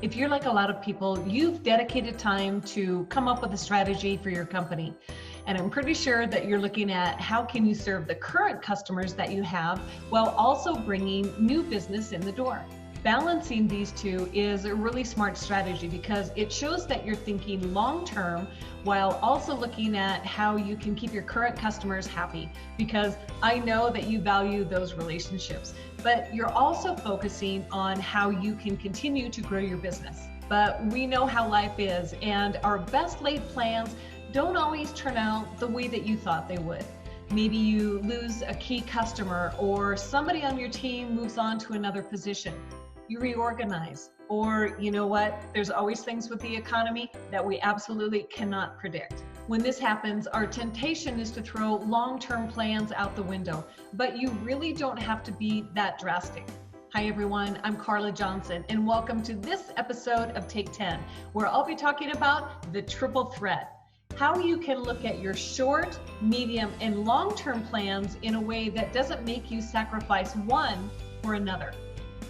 If you're like a lot of people, you've dedicated time to come up with a strategy for your company. And I'm pretty sure that you're looking at how can you serve the current customers that you have while also bringing new business in the door. Balancing these two is a really smart strategy because it shows that you're thinking long-term while also looking at how you can keep your current customers happy, because I know that you value those relationships, but you're also focusing on how you can continue to grow your business. But we know how life is, and our best laid plans don't always turn out the way that you thought they would. Maybe you lose a key customer, or somebody on your team moves on to another position. You reorganize, or you know what? There's always things with the economy that we absolutely cannot predict. When this happens, our temptation is to throw long-term plans out the window, but you really don't have to be that drastic. Hi everyone, I'm Carla Johnson, and welcome to this episode of Take 10, where I'll be talking about the triple threat. How you can look at your short, medium, and long-term plans in a way that doesn't make you sacrifice one for another.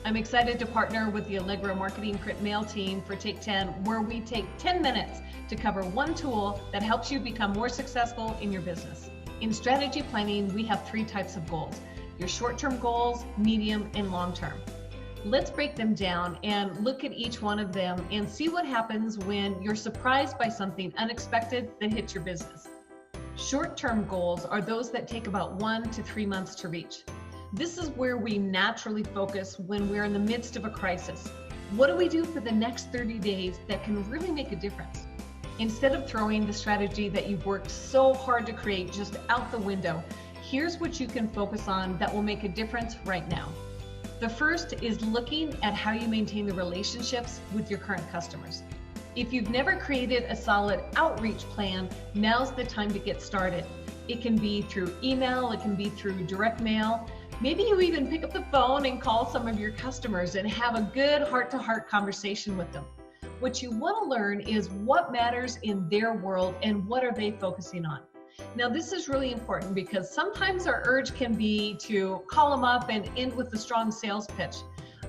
I'm excited to partner with the Allegra Marketing Print Mail team for Take 10, where we take 10 minutes to cover one tool that helps you become more successful in your business. In strategy planning, we have three types of goals: your short-term goals, medium, and long-term. Let's break them down and look at each one of them and see what happens when you're surprised by something unexpected that hits your business. Short-term goals are those that take about 1 to 3 months to reach. This is where we naturally focus when we're in the midst of a crisis. What do we do for the next 30 days that can really make a difference? Instead of throwing the strategy that you've worked so hard to create just out the window, here's what you can focus on that will make a difference right now. The first is looking at how you maintain the relationships with your current customers. If you've never created a solid outreach plan, now's the time to get started. It can be through email, it can be through direct mail. Maybe you even pick up the phone and call some of your customers and have a good heart-to-heart conversation with them. What you want to learn is what matters in their world and what are they focusing on. Now, this is really important because sometimes our urge can be to call them up and end with a strong sales pitch.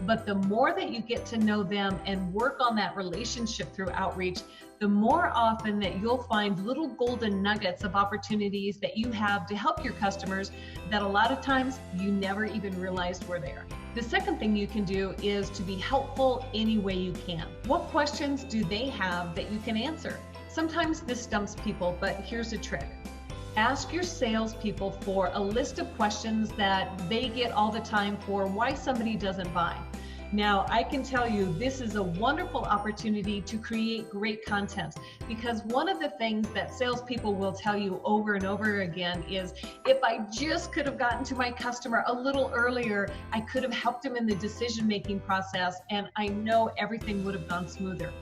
But the more that you get to know them and work on that relationship through outreach, the more often that you'll find little golden nuggets of opportunities that you have to help your customers that a lot of times you never even realized were there. The second thing you can do is to be helpful any way you can. What questions do they have that you can answer? Sometimes this stumps people, but here's a trick. Ask your salespeople for a list of questions that they get all the time for why somebody doesn't buy. Now, I can tell you this is a wonderful opportunity to create great content, because one of the things that salespeople will tell you over and over again is, if I just could have gotten to my customer a little earlier, I could have helped him in the decision-making process, and I know everything would have gone smoother.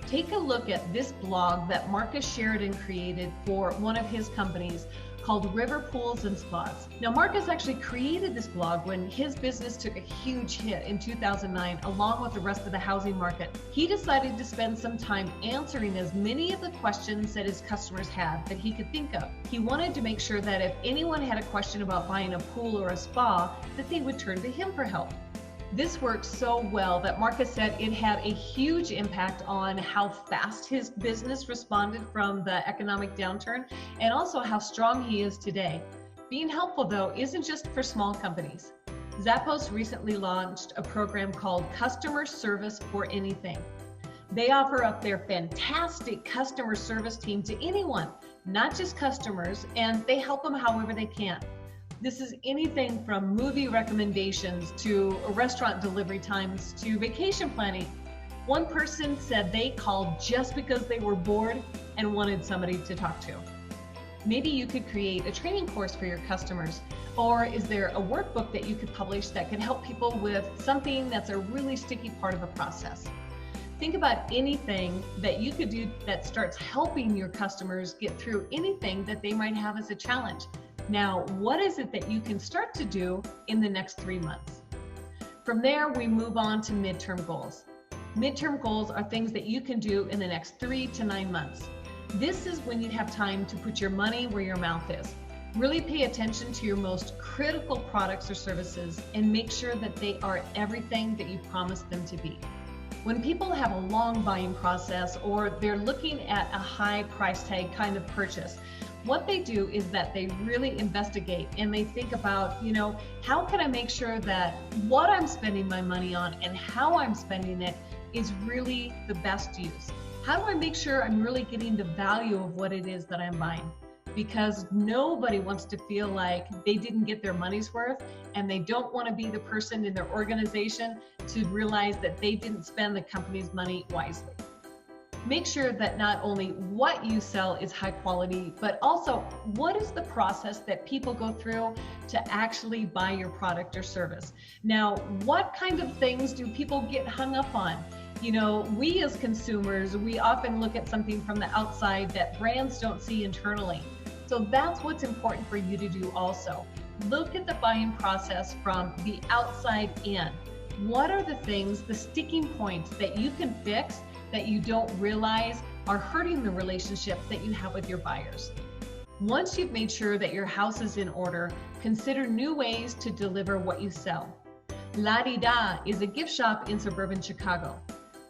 Take a look at this blog that Marcus Sheridan created for one of his companies called River Pools and Spas. Now, Marcus actually created this blog when his business took a huge hit in 2009, along with the rest of the housing market. He decided to spend some time answering as many of the questions that his customers had that he could think of. He wanted to make sure that if anyone had a question about buying a pool or a spa, that they would turn to him for help. This worked so well that Marcus said it had a huge impact on how fast his business responded from the economic downturn, and also how strong he is today. Being helpful, though, isn't just for small companies. Zappos recently launched a program called Customer Service for Anything. They offer up their fantastic customer service team to anyone, not just customers, and they help them however they can. This is anything from movie recommendations to restaurant delivery times to vacation planning. One person said they called just because they were bored and wanted somebody to talk to. Maybe you could create a training course for your customers, or is there a workbook that you could publish that could help people with something that's a really sticky part of a process? Think about anything that you could do that starts helping your customers get through anything that they might have as a challenge. Now, what is it that you can start to do in the next 3 months? From there, we move on to midterm goals. Midterm goals are things that you can do in the next 3 to 9 months. This is when you have time to put your money where your mouth is. Really pay attention to your most critical products or services and make sure that they are everything that you promised them to be. When people have a long buying process or they're looking at a high price tag kind of purchase, what they do is that they really investigate and they think about, how can I make sure that what I'm spending my money on and how I'm spending it is really the best use? How do I make sure I'm really getting the value of what it is that I'm buying? Because nobody wants to feel like they didn't get their money's worth, and they don't want to be the person in their organization to realize that they didn't spend the company's money wisely. Make sure that not only what you sell is high quality, but also what is the process that people go through to actually buy your product or service. Now, what kind of things do people get hung up on? We as consumers, we often look at something from the outside that brands don't see internally. So that's what's important for you to do also. Look at the buying process from the outside in. What are the things, the sticking points that you can fix that you don't realize are hurting the relationship that you have with your buyers? Once you've made sure that your house is in order, consider new ways to deliver what you sell. La Di Da is a gift shop in suburban Chicago.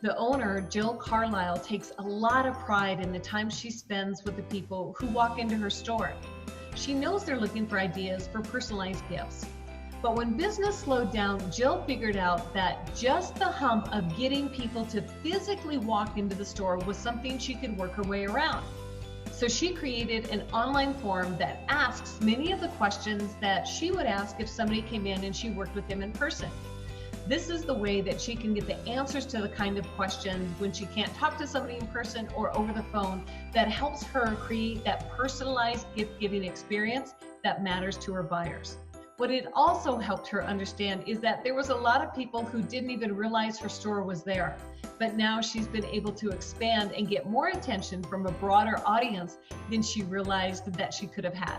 The owner, Jill Carlisle, takes a lot of pride in the time she spends with the people who walk into her store. She knows they're looking for ideas for personalized gifts. But when business slowed down, Jill figured out that just the hump of getting people to physically walk into the store was something she could work her way around. So she created an online forum that asks many of the questions that she would ask if somebody came in and she worked with them in person. This is the way that she can get the answers to the kind of questions when she can't talk to somebody in person or over the phone, that helps her create that personalized gift-giving experience that matters to her buyers. What it also helped her understand is that there was a lot of people who didn't even realize her store was there, but now she's been able to expand and get more attention from a broader audience than she realized that she could have had.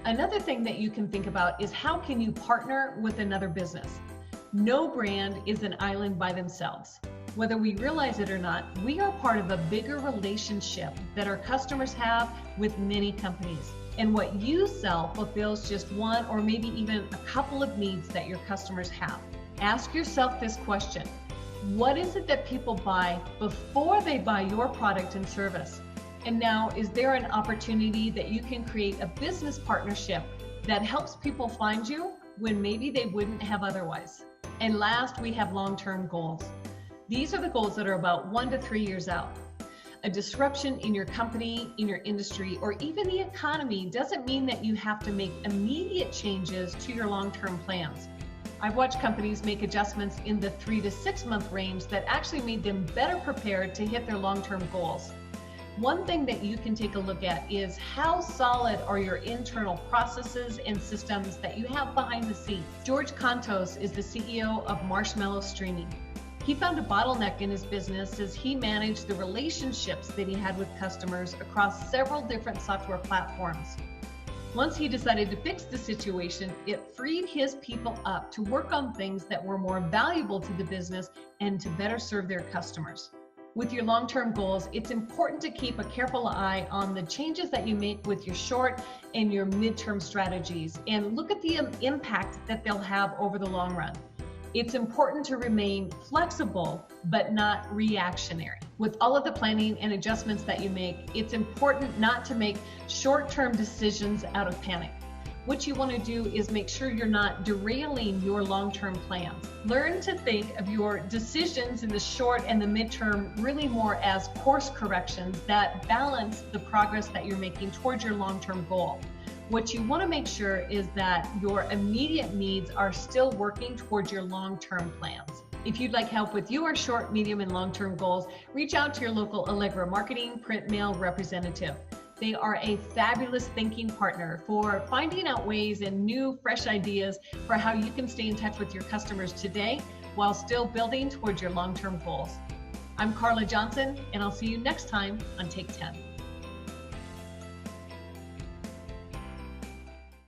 Another thing that you can think about is how can you partner with another business? No brand is an island by themselves. Whether we realize it or not, we are part of a bigger relationship that our customers have with many companies. And what you sell fulfills just one or maybe even a couple of needs that your customers have. Ask yourself this question: what is it that people buy before they buy your product and service? And now, is there an opportunity that you can create a business partnership that helps people find you when maybe they wouldn't have otherwise? And last, we have long-term goals. These are the goals that are about 1 to 3 years out. A disruption in your company, in your industry, or even the economy doesn't mean that you have to make immediate changes to your long-term plans. I've watched companies make adjustments in the 3 to 6 month range that actually made them better prepared to hit their long-term goals. One thing that you can take a look at is how solid are your internal processes and systems that you have behind the scenes. George Contos is the CEO of Marshmallow Streaming. He found a bottleneck in his business as he managed the relationships that he had with customers across several different software platforms. Once he decided to fix the situation, it freed his people up to work on things that were more valuable to the business and to better serve their customers. With your long-term goals, it's important to keep a careful eye on the changes that you make with your short and your midterm strategies, and look at the impact that they'll have over the long run. It's important to remain flexible, but not reactionary. With all of the planning and adjustments that you make, it's important not to make short-term decisions out of panic. What you want to do is make sure you're not derailing your long-term plans. Learn to think of your decisions in the short and the midterm really more as course corrections that balance the progress that you're making towards your long-term goal. What you want to make sure is that your immediate needs are still working towards your long-term plans. If you'd like help with your short, medium, and long-term goals, reach out to your local Allegra marketing print mail representative. They are a fabulous thinking partner for finding out ways and new, fresh ideas for how you can stay in touch with your customers today while still building towards your long-term goals. I'm Carla Johnson, and I'll see you next time on Take 10.